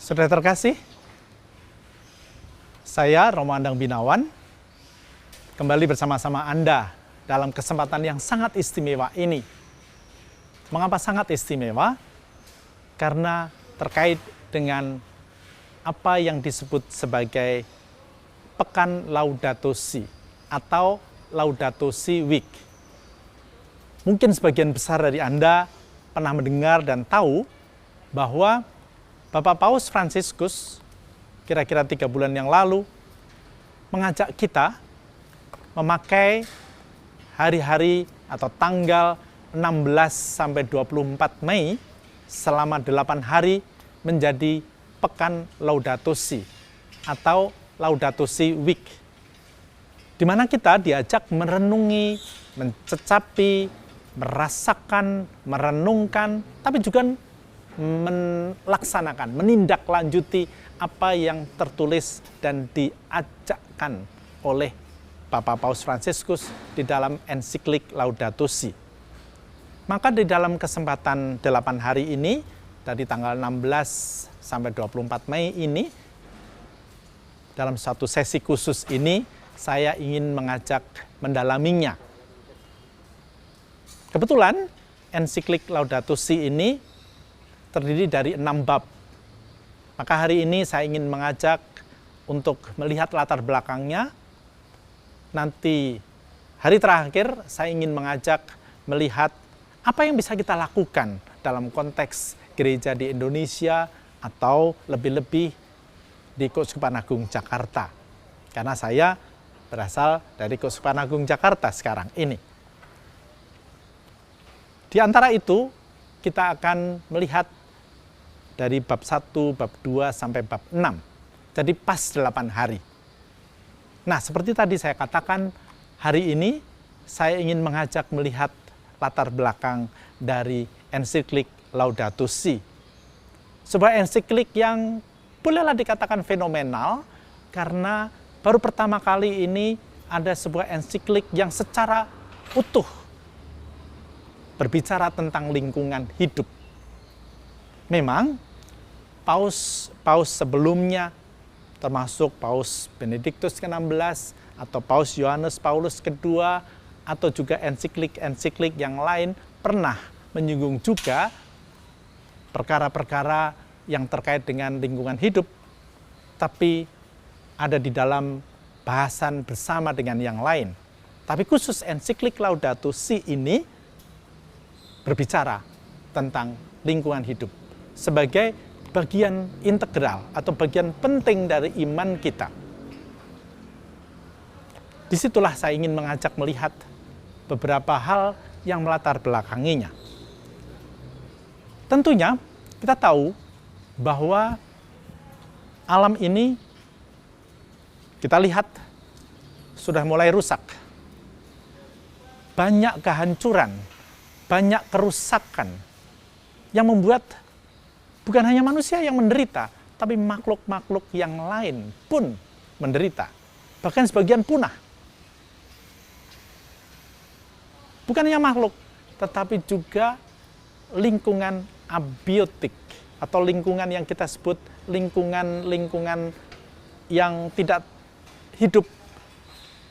Saudara terkasih, saya Romo Andang Binawan kembali bersama-sama Anda dalam kesempatan yang sangat istimewa ini. Mengapa sangat istimewa? Karena terkait dengan apa yang disebut sebagai Pekan Laudato Si atau Laudato Si Week. Mungkin sebagian besar dari Anda pernah mendengar dan tahu bahwa Bapak Paus Fransiskus kira-kira 3 bulan yang lalu mengajak kita memakai hari-hari atau tanggal 16 sampai 24 Mei selama 8 hari menjadi Pekan Laudato Si atau Laudato Si Week, di mana kita diajak merenungi, mencecapi, merasakan, merenungkan, tapi juga melaksanakan, menindaklanjuti apa yang tertulis dan diajakkan oleh Bapak Paus Fransiskus di dalam ensiklik Laudato Si. Maka di dalam kesempatan 8 hari ini, dari tanggal 16 sampai 24 Mei ini, dalam satu sesi khusus ini, saya ingin mengajak mendalaminya. Kebetulan, ensiklik Laudato Si ini terdiri dari 6 bab. Maka hari ini saya ingin mengajak untuk melihat latar belakangnya. Nanti hari terakhir saya ingin mengajak melihat apa yang bisa kita lakukan dalam konteks gereja di Indonesia atau lebih-lebih di Keuskupan Agung Jakarta. Karena saya berasal dari Keuskupan Agung Jakarta sekarang ini. Di antara itu, kita akan melihat dari bab 1, bab 2, sampai bab 6. Jadi pas 8 hari. Nah, seperti tadi saya katakan, hari ini saya ingin mengajak melihat latar belakang dari ensiklik Laudato Si. Sebuah ensiklik yang bolehlah dikatakan fenomenal, karena baru pertama kali ini ada sebuah ensiklik yang secara utuh berbicara tentang lingkungan hidup. Memang, Paus sebelumnya, termasuk Paus Benediktus ke-16 atau Paus Yohanes Paulus II, atau juga ensiklik-ensiklik yang lain pernah menyinggung juga perkara-perkara yang terkait dengan lingkungan hidup, tapi ada di dalam bahasan bersama dengan yang lain. Tapi khusus ensiklik Laudato Si ini berbicara tentang lingkungan hidup sebagai bagian integral atau bagian penting dari iman kita. Disitulah saya ingin mengajak melihat beberapa hal yang melatar belakanginya. Tentunya kita tahu bahwa alam ini kita lihat sudah mulai rusak. Banyak kehancuran, banyak kerusakan yang membuat bukan hanya manusia yang menderita, tapi makhluk-makhluk yang lain pun menderita. Bahkan sebagian punah. Bukan hanya makhluk, tetapi juga lingkungan abiotik atau lingkungan yang kita sebut lingkungan yang tidak hidup,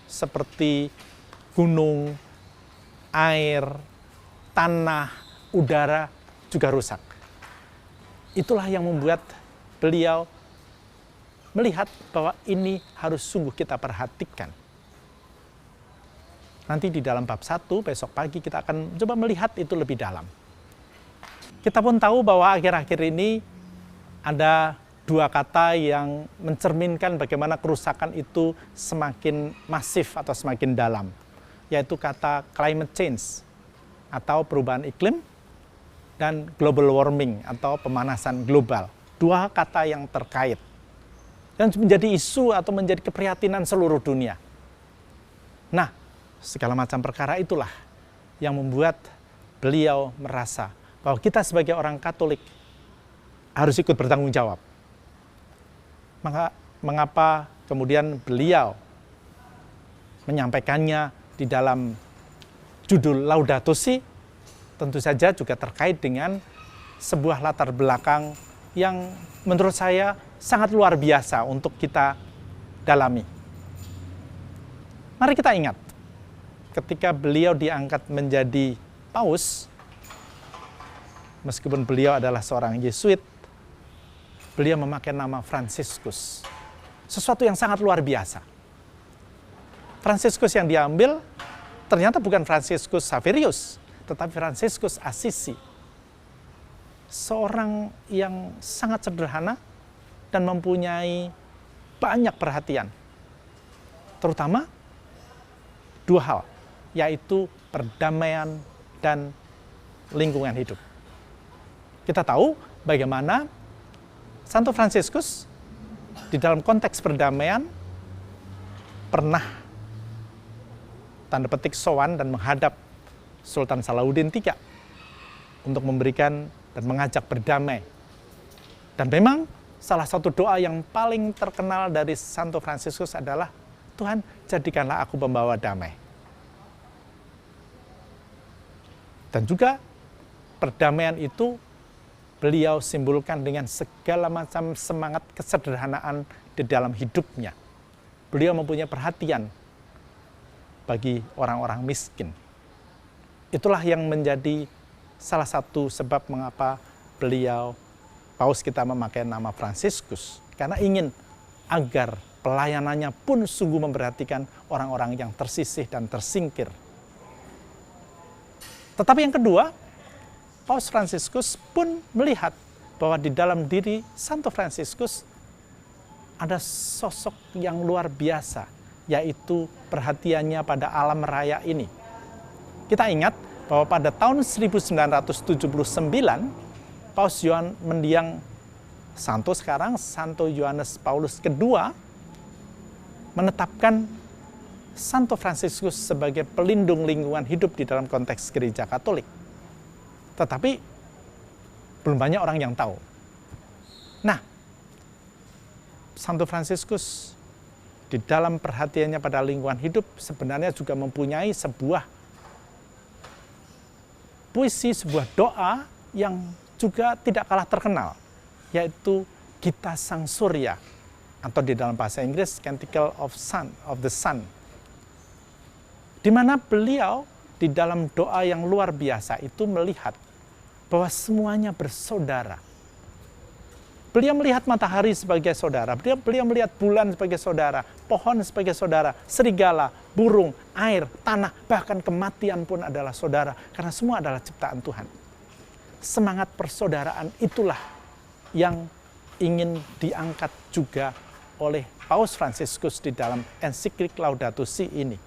seperti gunung, air, tanah, udara juga rusak. Itulah yang membuat beliau melihat bahwa ini harus sungguh kita perhatikan. Nanti di dalam bab 1 besok pagi kita akan coba melihat itu lebih dalam. Kita pun tahu bahwa akhir-akhir ini ada 2 kata yang mencerminkan bagaimana kerusakan itu semakin masif atau semakin dalam, yaitu kata climate change atau perubahan iklim dan global warming atau pemanasan global. 2 kata yang terkait dan menjadi isu atau menjadi keprihatinan seluruh dunia. Nah, segala macam perkara itulah yang membuat beliau merasa bahwa kita sebagai orang Katolik harus ikut bertanggung jawab. Mengapa kemudian beliau menyampaikannya di dalam judul Laudato Si? Tentu saja juga terkait dengan sebuah latar belakang yang menurut saya sangat luar biasa untuk kita dalami. Mari kita ingat, ketika beliau diangkat menjadi paus, meskipun beliau adalah seorang Yesuit, beliau memakai nama Fransiskus. Sesuatu yang sangat luar biasa. Fransiskus yang diambil ternyata bukan Fransiskus Xaverius, tetapi Fransiskus Assisi. Seorang yang sangat sederhana dan mempunyai banyak perhatian. Terutama dua hal, yaitu perdamaian dan lingkungan hidup. Kita tahu bagaimana Santo Fransiskus di dalam konteks perdamaian pernah tanda petik sowan dan menghadap Sultan Salahuddin III untuk memberikan dan mengajak berdamai. Dan memang salah satu doa yang paling terkenal dari Santo Fransiskus adalah, Tuhan, jadikanlah aku pembawa damai. Dan juga perdamaian itu beliau simbolkan dengan segala macam semangat kesederhanaan di dalam hidupnya. Beliau mempunyai perhatian bagi orang-orang miskin. Itulah yang menjadi salah satu sebab mengapa beliau, paus kita, memakai nama Fransiskus. Karena ingin agar pelayanannya pun sungguh memperhatikan orang-orang yang tersisih dan tersingkir. Tetapi yang kedua, Paus Fransiskus pun melihat bahwa di dalam diri Santo Fransiskus ada sosok yang luar biasa, yaitu perhatiannya pada alam raya ini. Kita ingat bahwa pada tahun 1979, Paus Yohanes mendiang Santo sekarang, Santo Yohanes Paulus II, menetapkan Santo Fransiskus sebagai pelindung lingkungan hidup di dalam konteks gereja Katolik. Tetapi belum banyak orang yang tahu. Nah, Santo Fransiskus di dalam perhatiannya pada lingkungan hidup sebenarnya juga mempunyai sebuah puisi, sebuah doa yang juga tidak kalah terkenal, yaitu Gita Sang Surya, atau di dalam bahasa Inggris Canticle of the Sun, di mana beliau di dalam doa yang luar biasa itu melihat bahwa semuanya bersaudara. Beliau melihat matahari sebagai saudara, beliau melihat bulan sebagai saudara, pohon sebagai saudara, serigala, burung, air, tanah, bahkan kematian pun adalah saudara, karena semua adalah ciptaan Tuhan. Semangat persaudaraan itulah yang ingin diangkat juga oleh Paus Fransiskus di dalam ensiklik Laudato Si ini.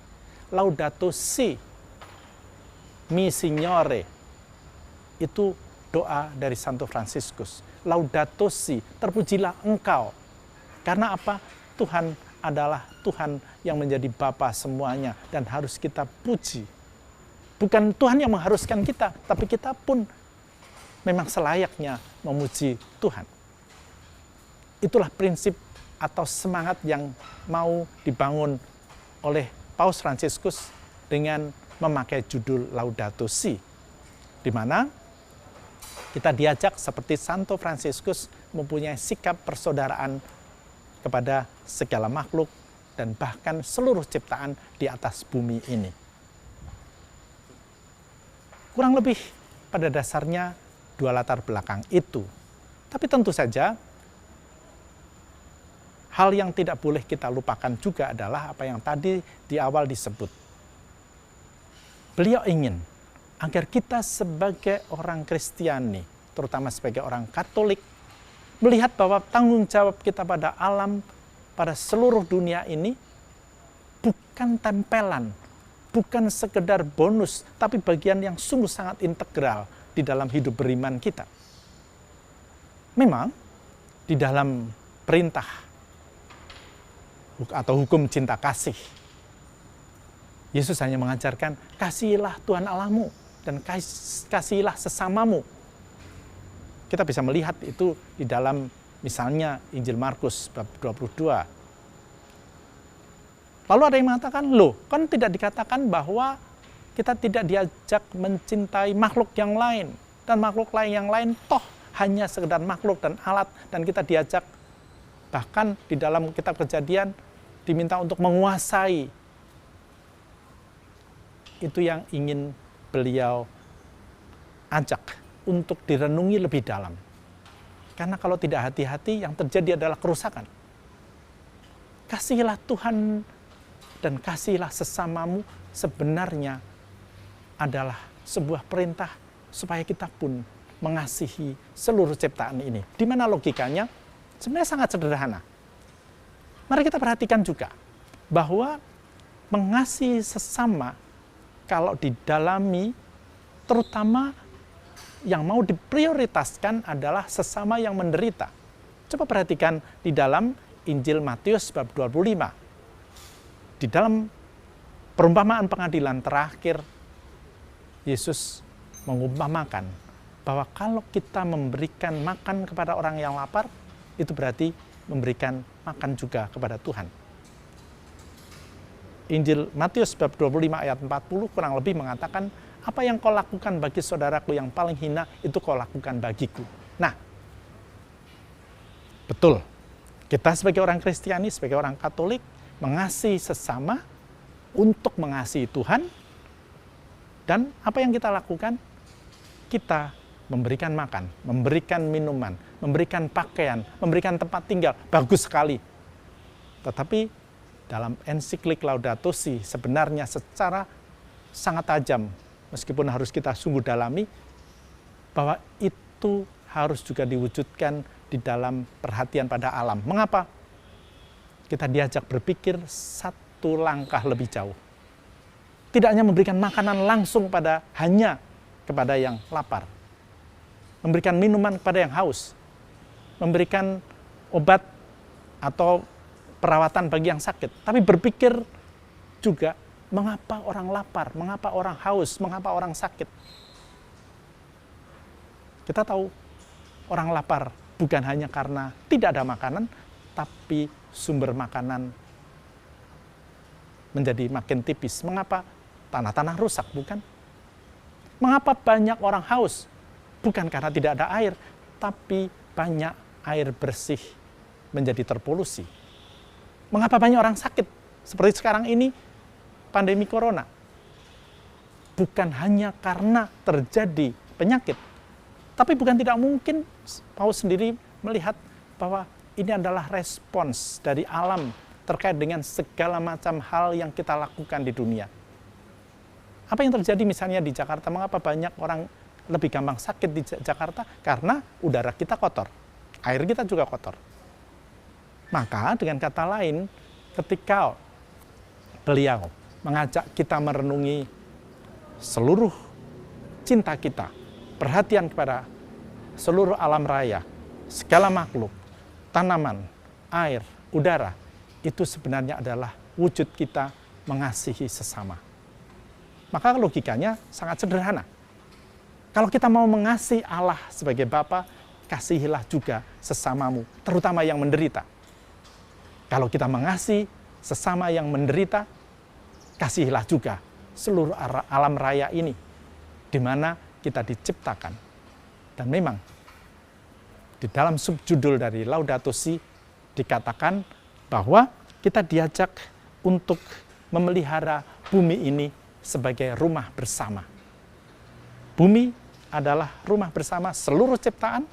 Laudato Si, mi Signore, itu doa dari Santo Fransiskus. Laudato Si, terpujilah engkau. Karena apa? Tuhan adalah Tuhan yang menjadi Bapa semuanya dan harus kita puji. Bukan Tuhan yang mengharuskan kita, tapi kita pun memang selayaknya memuji Tuhan. Itulah prinsip atau semangat yang mau dibangun oleh Paus Fransiskus dengan memakai judul Laudato Si, di mana kita diajak seperti Santo Fransiskus mempunyai sikap persaudaraan kepada segala makhluk dan bahkan seluruh ciptaan di atas bumi ini. Kurang lebih pada dasarnya dua latar belakang itu. Tapi tentu saja hal yang tidak boleh kita lupakan juga adalah apa yang tadi di awal disebut. Beliau ingin agar kita sebagai orang Kristiani, terutama sebagai orang Katolik, melihat bahwa tanggung jawab kita pada alam, pada seluruh dunia ini, bukan tempelan, bukan sekedar bonus, tapi bagian yang sungguh sangat integral di dalam hidup beriman kita. Memang, di dalam perintah atau hukum cinta kasih, Yesus hanya mengajarkan, kasihilah Tuhan Allahmu, dan kasihilah sesamamu. Kita bisa melihat itu di dalam misalnya Injil Markus bab 22. Lalu ada yang mengatakan, loh, kan tidak dikatakan bahwa kita tidak diajak mencintai makhluk yang lain. Dan makhluk lain yang lain toh hanya sekedar makhluk dan alat, dan kita diajak bahkan di dalam kitab Kejadian diminta untuk menguasai. Itu yang ingin beliau ajak untuk direnungi lebih dalam. Karena kalau tidak hati-hati, yang terjadi adalah kerusakan. Kasihilah Tuhan dan kasihilah sesamamu sebenarnya adalah sebuah perintah supaya kita pun mengasihi seluruh ciptaan ini. Di mana logikanya? Sebenarnya sangat sederhana. Mari kita perhatikan juga bahwa mengasihi sesama kalau didalami, terutama yang mau diprioritaskan adalah sesama yang menderita. Coba perhatikan di dalam Injil Matius bab 25. Di dalam perumpamaan pengadilan terakhir, Yesus mengumpamakan bahwa kalau kita memberikan makan kepada orang yang lapar, itu berarti memberikan makan juga kepada Tuhan. Injil Matius bab 25 ayat 40 kurang lebih mengatakan, apa yang kau lakukan bagi saudaraku yang paling hina, itu kau lakukan bagiku. Nah, betul, kita sebagai orang Kristiani, sebagai orang Katolik, mengasihi sesama untuk mengasihi Tuhan. Dan apa yang kita lakukan? Kita memberikan makan, memberikan minuman, memberikan pakaian, memberikan tempat tinggal. Bagus sekali. Tetapi dalam ensiklik Laudato Si sebenarnya secara sangat tajam, meskipun harus kita sungguh dalami, bahwa itu harus juga diwujudkan di dalam perhatian pada alam. Mengapa? Kita diajak berpikir satu langkah lebih jauh. Tidak hanya memberikan makanan langsung hanya kepada yang lapar. Memberikan minuman kepada yang haus. Memberikan obat atau perawatan bagi yang sakit. Tapi berpikir juga, mengapa orang lapar, mengapa orang haus, mengapa orang sakit. Kita tahu orang lapar bukan hanya karena tidak ada makanan, tapi sumber makanan menjadi makin tipis. Mengapa? Tanah-tanah rusak, bukan? Mengapa banyak orang haus? Bukan karena tidak ada air, tapi banyak air bersih menjadi terpolusi. Mengapa banyak orang sakit? Seperti sekarang ini, pandemi corona. Bukan hanya karena terjadi penyakit, tapi bukan tidak mungkin Paus sendiri melihat bahwa ini adalah respons dari alam terkait dengan segala macam hal yang kita lakukan di dunia. Apa yang terjadi misalnya di Jakarta? Mengapa banyak orang lebih gampang sakit di Jakarta? Karena udara kita kotor, air kita juga kotor. Maka dengan kata lain, ketika beliau mengajak kita merenungi seluruh cinta kita, perhatian kepada seluruh alam raya, segala makhluk, tanaman, air, udara, itu sebenarnya adalah wujud kita mengasihi sesama. Maka logikanya sangat sederhana. Kalau kita mau mengasihi Allah sebagai Bapa, kasihilah juga sesamamu, terutama yang menderita. Kalau kita mengasihi sesama yang menderita, kasihilah juga seluruh alam raya ini, di mana kita diciptakan. Dan memang, di dalam subjudul dari Laudato Si, dikatakan bahwa kita diajak untuk memelihara bumi ini sebagai rumah bersama. Bumi adalah rumah bersama seluruh ciptaan.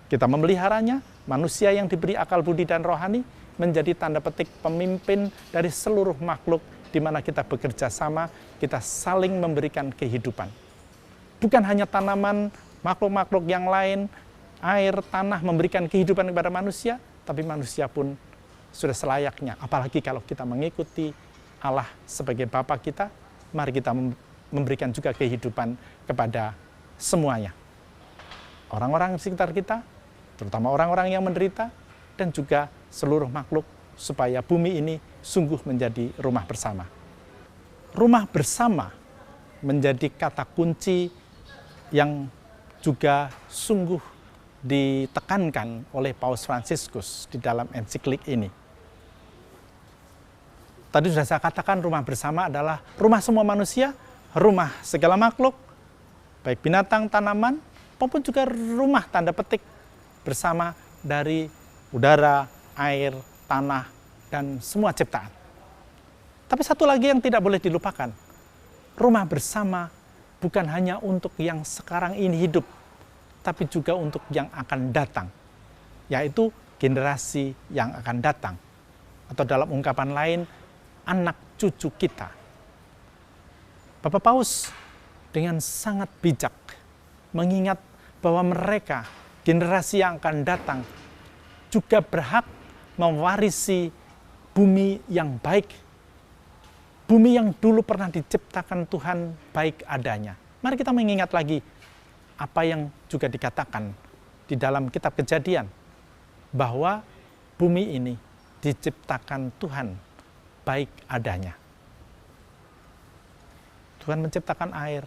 Kita memeliharanya, manusia yang diberi akal budi dan rohani, menjadi tanda petik pemimpin dari seluruh makhluk di mana kita bekerja sama, kita saling memberikan kehidupan. Bukan hanya tanaman, makhluk-makhluk yang lain, air, tanah memberikan kehidupan kepada manusia, tapi manusia pun sudah selayaknya. Apalagi kalau kita mengikuti Allah sebagai Bapa kita, mari kita memberikan juga kehidupan kepada semuanya. Orang-orang di sekitar kita, terutama orang-orang yang menderita, dan juga seluruh makhluk, supaya bumi ini sungguh menjadi rumah bersama. Rumah bersama menjadi kata kunci yang juga sungguh ditekankan oleh Paus Fransiskus di dalam ensiklik ini. Tadi sudah saya katakan rumah bersama adalah rumah semua manusia, rumah segala makhluk, baik binatang, tanaman, maupun juga rumah tanda petik bersama dari udara, air, tanah, dan semua ciptaan. Tapi satu lagi yang tidak boleh dilupakan, rumah bersama bukan hanya untuk yang sekarang ini hidup, tapi juga untuk yang akan datang, yaitu generasi yang akan datang. Atau dalam ungkapan lain, anak cucu kita. Bapak Paus dengan sangat bijak mengingat bahwa mereka, generasi yang akan datang, juga berhak mewarisi bumi yang baik. Bumi yang dulu pernah diciptakan Tuhan baik adanya. Mari kita mengingat lagi apa yang juga dikatakan di dalam kitab Kejadian, bahwa bumi ini diciptakan Tuhan baik adanya. Tuhan menciptakan air,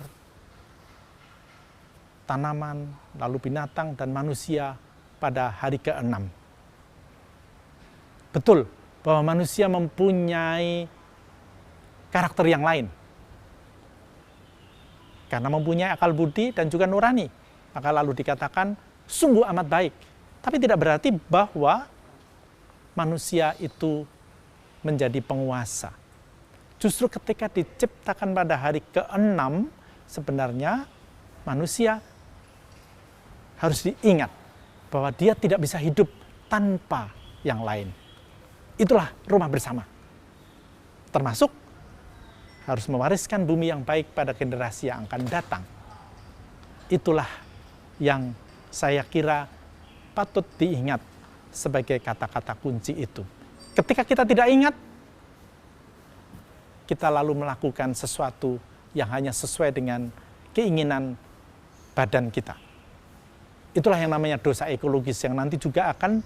tanaman, lalu binatang dan manusia pada hari ke-6. Betul bahwa manusia mempunyai karakter yang lain. Karena mempunyai akal budi dan juga nurani, maka lalu dikatakan sungguh amat baik. Tapi tidak berarti bahwa manusia itu menjadi penguasa. Justru ketika diciptakan pada hari ke-6, sebenarnya manusia harus diingat bahwa dia tidak bisa hidup tanpa yang lain. Itulah rumah bersama. Termasuk harus mewariskan bumi yang baik pada generasi yang akan datang. Itulah yang saya kira patut diingat sebagai kata-kata kunci itu. Ketika kita tidak ingat, kita lalu melakukan sesuatu yang hanya sesuai dengan keinginan badan kita. Itulah yang namanya dosa ekologis yang nanti juga akan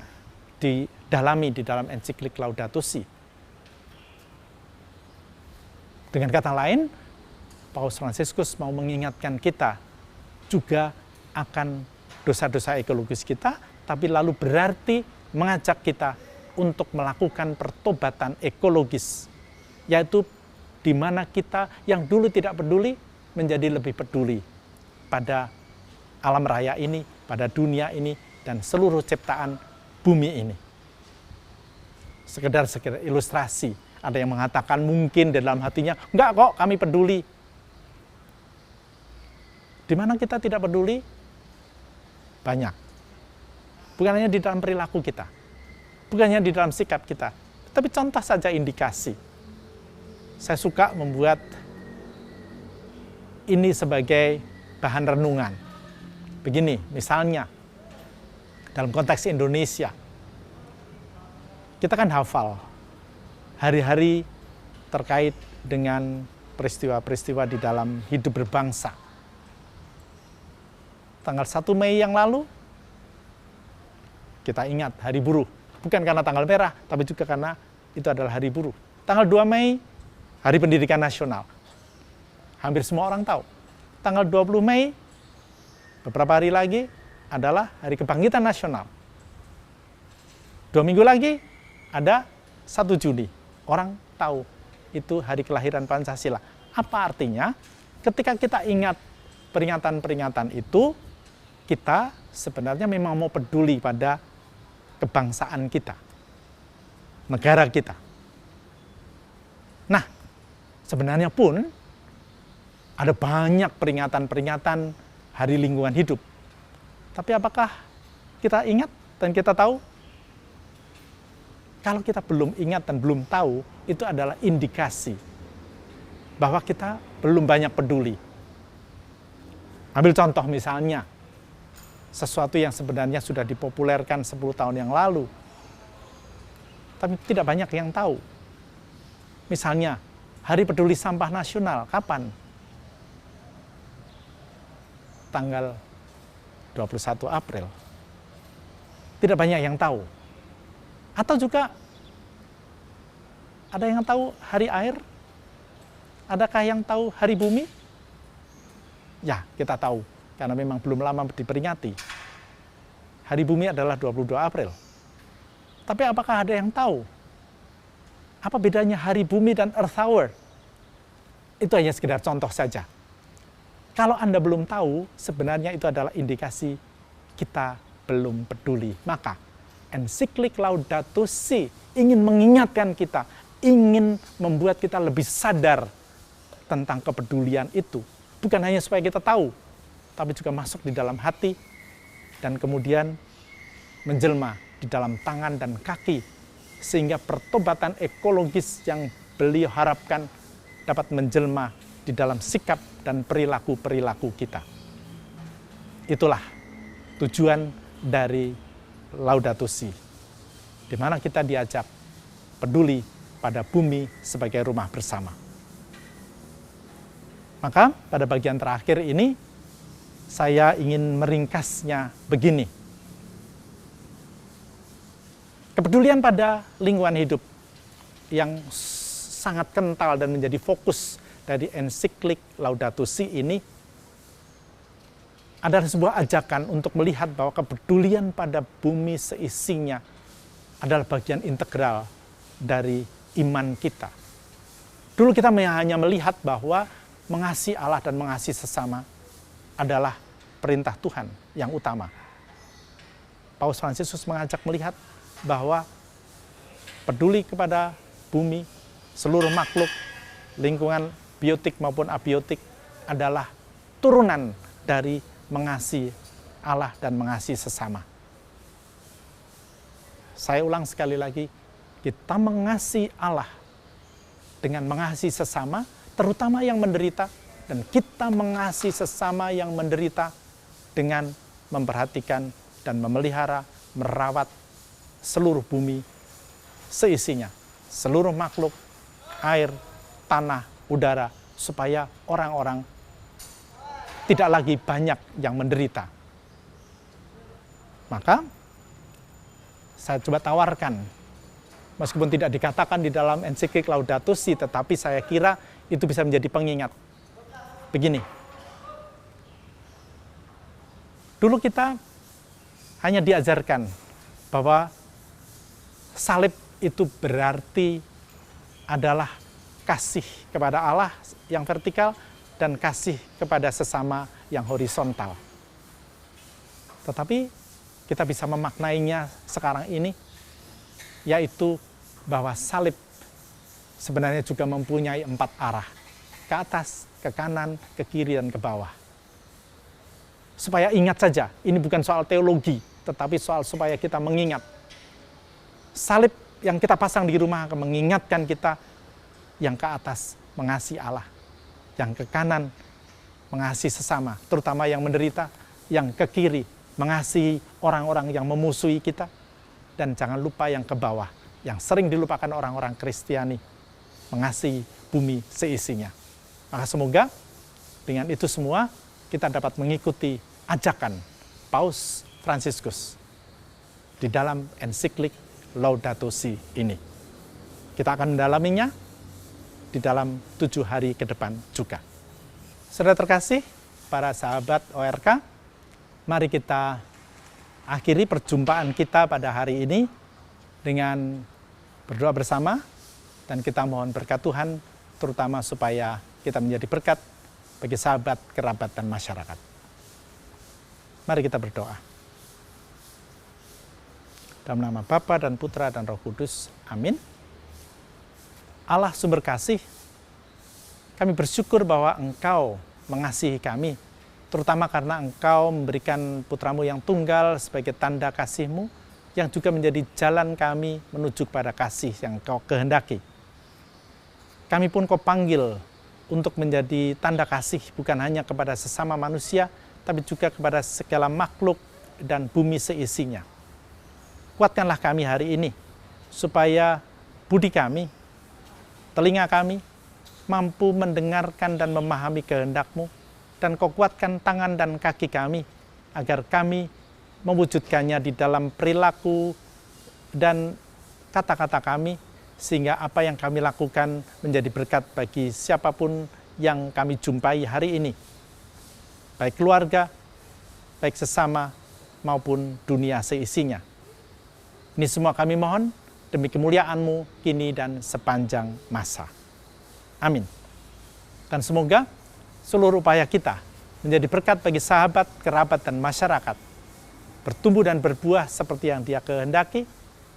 didalami di dalam ensiklik Laudato Si. Dengan kata lain, Paus Fransiskus mau mengingatkan kita juga akan dosa-dosa ekologis kita, tapi lalu berarti mengajak kita untuk melakukan pertobatan ekologis, yaitu di mana kita yang dulu tidak peduli menjadi lebih peduli pada alam raya ini, pada dunia ini, dan seluruh ciptaan bumi ini. Sekedar ilustrasi, ada yang mengatakan mungkin di dalam hatinya, enggak kok kami peduli. Di mana kita tidak peduli? Banyak. Bukan hanya di dalam perilaku kita, bukan hanya di dalam sikap kita, tapi contoh saja indikasi. Saya suka membuat ini sebagai bahan renungan. Begini, misalnya, dalam konteks Indonesia, kita kan hafal hari-hari terkait dengan peristiwa-peristiwa di dalam hidup berbangsa. Tanggal 1 Mei yang lalu, kita ingat Hari Buruh. Bukan karena tanggal merah, tapi juga karena itu adalah Hari Buruh. Tanggal 2 Mei, Hari Pendidikan Nasional. Hampir semua orang tahu. Tanggal 20 Mei, beberapa hari lagi, adalah Hari Kebangkitan Nasional. 2 minggu lagi, ada 1 Juni. Orang tahu itu hari kelahiran Pancasila. Apa artinya? Ketika kita ingat peringatan-peringatan itu, kita sebenarnya memang mau peduli pada kebangsaan kita, negara kita. Nah, sebenarnya pun ada banyak peringatan-peringatan Hari Lingkungan Hidup. Tapi apakah kita ingat dan kita tahu? Kalau kita belum ingat dan belum tahu, itu adalah indikasi bahwa kita belum banyak peduli. Ambil contoh misalnya, sesuatu yang sebenarnya sudah dipopulerkan 10 tahun yang lalu, tapi tidak banyak yang tahu. Misalnya, Hari Peduli Sampah Nasional, kapan? Tanggal 21 April. Tidak banyak yang tahu. Atau juga, ada yang tahu Hari Air? Adakah yang tahu Hari Bumi? Ya, kita tahu, karena memang belum lama diperingati. Hari Bumi adalah 22 April. Tapi apakah ada yang tahu? Apa bedanya Hari Bumi dan Earth Hour? Itu hanya sekedar contoh saja. Kalau Anda belum tahu, sebenarnya itu adalah indikasi kita belum peduli. Maka ensiklik Laudato Si ingin mengingatkan kita, ingin membuat kita lebih sadar tentang kepedulian itu. Bukan hanya supaya kita tahu, tapi juga masuk di dalam hati dan kemudian menjelma di dalam tangan dan kaki, sehingga pertobatan ekologis yang beliau harapkan dapat menjelma di dalam sikap dan perilaku-perilaku kita. Itulah tujuan dari Laudato Si, di mana kita diajak peduli pada bumi sebagai rumah bersama. Maka pada bagian terakhir ini, saya ingin meringkasnya begini. Kepedulian pada lingkungan hidup yang sangat kental dan menjadi fokus dari ensiklik Laudato Si ini adalah sebuah ajakan untuk melihat bahwa kepedulian pada bumi seisinya adalah bagian integral dari iman kita. Dulu kita hanya melihat bahwa mengasihi Allah dan mengasihi sesama adalah perintah Tuhan yang utama. Paus Fransiskus mengajak melihat bahwa peduli kepada bumi, seluruh makhluk, lingkungan biotik maupun abiotik adalah turunan dari mengasihi Allah dan mengasihi sesama. Saya ulang sekali lagi, kita mengasihi Allah dengan mengasihi sesama, terutama yang menderita, dan kita mengasihi sesama yang menderita dengan memperhatikan dan memelihara, merawat seluruh bumi seisinya, seluruh makhluk, air, tanah, udara, supaya orang-orang tidak lagi banyak yang menderita. Maka, saya coba tawarkan, meskipun tidak dikatakan di dalam ensiklik Laudato Si, tetapi saya kira itu bisa menjadi pengingat. Begini, dulu kita hanya diajarkan bahwa salib itu berarti adalah kasih kepada Allah yang vertikal dan kasih kepada sesama yang horizontal. Tetapi kita bisa memaknainya sekarang ini, yaitu bahwa salib sebenarnya juga mempunyai 4 arah. Ke atas, ke kanan, ke kiri, dan ke bawah. Supaya ingat saja, ini bukan soal teologi, tetapi soal supaya kita mengingat. Salib yang kita pasang di rumah akan mengingatkan kita yang ke atas mengasihi Allah, yang ke kanan mengasihi sesama, terutama yang menderita, yang ke kiri mengasihi orang-orang yang memusuhi kita, dan jangan lupa yang ke bawah, yang sering dilupakan orang-orang Kristiani, mengasihi bumi seisinya. Maka semoga dengan itu semua kita dapat mengikuti ajakan Paus Fransiskus di dalam ensiklik Laudato Si ini. Kita akan mendalaminya di dalam 7 hari ke depan juga. Saudara terkasih, para sahabat ORK, mari kita akhiri perjumpaan kita pada hari ini dengan berdoa bersama, dan kita mohon berkat Tuhan, terutama supaya kita menjadi berkat bagi sahabat, kerabat, dan masyarakat. Mari kita berdoa. Dalam nama Bapa dan Putra dan Roh Kudus. Amin. Allah sumber kasih, kami bersyukur bahwa Engkau mengasihi kami, terutama karena Engkau memberikan Putramu yang tunggal sebagai tanda kasih-Mu, yang juga menjadi jalan kami menuju kepada kasih yang Kau kehendaki. Kami pun Kau panggil untuk menjadi tanda kasih bukan hanya kepada sesama manusia, tapi juga kepada segala makhluk dan bumi seisinya. Kuatkanlah kami hari ini, supaya budi kami, telinga kami, mampu mendengarkan dan memahami kehendak-Mu, dan Kau kuatkan tangan dan kaki kami, agar kami mewujudkannya di dalam perilaku dan kata-kata kami, sehingga apa yang kami lakukan menjadi berkat bagi siapapun yang kami jumpai hari ini, baik keluarga, baik sesama, maupun dunia seisinya. Ini semua kami mohon demi kemuliaan-Mu kini dan sepanjang masa. Amin. Dan semoga seluruh upaya kita menjadi berkat bagi sahabat, kerabat, dan masyarakat, bertumbuh dan berbuah seperti yang Dia kehendaki,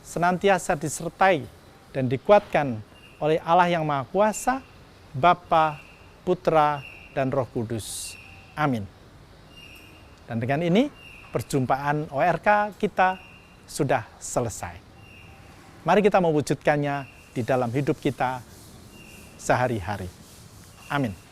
senantiasa disertai dan dikuatkan oleh Allah yang Maha Kuasa, Bapa, Putra, dan Roh Kudus. Amin. Dan dengan ini, perjumpaan ORK kita sudah selesai. Mari kita mewujudkannya di dalam hidup kita sehari-hari. Amin.